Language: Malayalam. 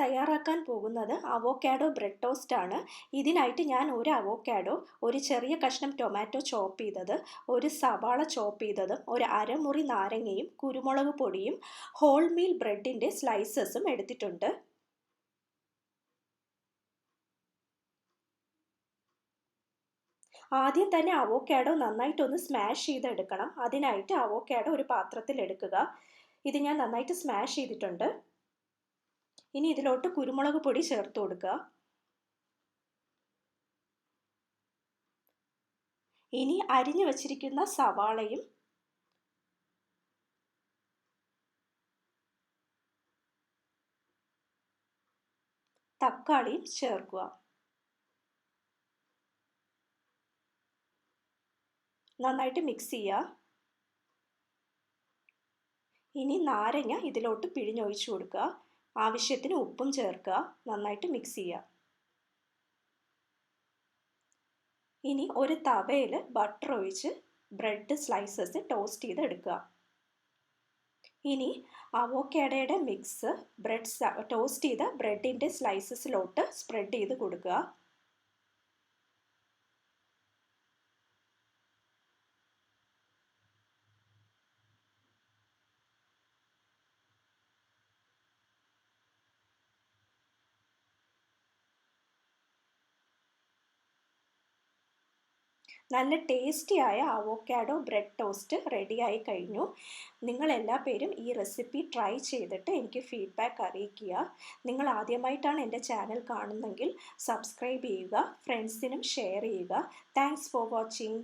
തയ്യാറാക്കാൻ പോകുന്നത് അവോക്കാഡോ ബ്രെഡ് ടോസ്റ്റ് ആണ്. ഇതിനായിട്ട് ഞാൻ ഒരു അവോക്കാഡോ, ഒരു ചെറിയ കഷ്ണം ടൊമാറ്റോ ചോപ്പ് ചെയ്തത്, ഒരു സവാള ചോപ്പ് ചെയ്തതും, ഒരു അരമുറി നാരങ്ങയും കുരുമുളക് പൊടിയും ഹോൾ മീൽ ബ്രെഡിൻ്റെ സ്ലൈസസും എടുത്തിട്ടുണ്ട്. ആദ്യം തന്നെ അവോക്കാഡോ നന്നായിട്ടൊന്ന് സ്മാഷ് ചെയ്തെടുക്കണം. അതിനായിട്ട് അവോക്കാഡോ ഒരു പാത്രത്തിൽ എടുക്കുക. ഇത് ഞാൻ നന്നായിട്ട് സ്മാഷ് ചെയ്തിട്ടുണ്ട്. ഇനി ഇതിലോട്ട് കുരുമുളക് പൊടി ചേർത്ത് കൊടുക്കുക. ഇനി അരിഞ്ഞു വച്ചിരിക്കുന്ന സവാളയും തക്കാളിയും ചേർക്കുക. നന്നായിട്ട് മിക്സ് ചെയ്യുക. ഇനി നാരങ്ങ ഇതിലോട്ട് പിഴിഞ്ഞൊഴിച്ചു കൊടുക്കുക. ആവശ്യത്തിന് ഉപ്പും ചേർക്കുക. നന്നായിട്ട് മിക്സ് ചെയ്യുക. ഇനി ഒരു തവയിൽ ബട്ടർ ഒഴിച്ച് ബ്രെഡ് സ്ലൈസസ് ടോസ്റ്റ് ചെയ്തെടുക്കുക. ഇനി അവോക്കാഡോയുടെ മിക്സ് ടോസ്റ്റ് ചെയ്ത ബ്രെഡിൻ്റെ സ്ലൈസസിലോട്ട് സ്പ്രെഡ് ചെയ്ത് കൊടുക്കുക. നല്ല ടേസ്റ്റിയായ അവോക്കാഡോ ബ്രെഡ് ടോസ്റ്റ് റെഡിയായി കഴിഞ്ഞു. നിങ്ങളെല്ലാ പേരും ഈ റെസിപ്പി ട്രൈ ചെയ്തിട്ട് എനിക്ക് ഫീഡ്ബാക്ക് അറിയിക്കുക. നിങ്ങൾ ആദ്യമായിട്ടാണ് എൻ്റെ ചാനൽ കാണുന്നതെങ്കിൽ സബ്സ്ക്രൈബ് ചെയ്യുക, ഫ്രണ്ട്സിനും ഷെയർ ചെയ്യുക. Thanks for watching.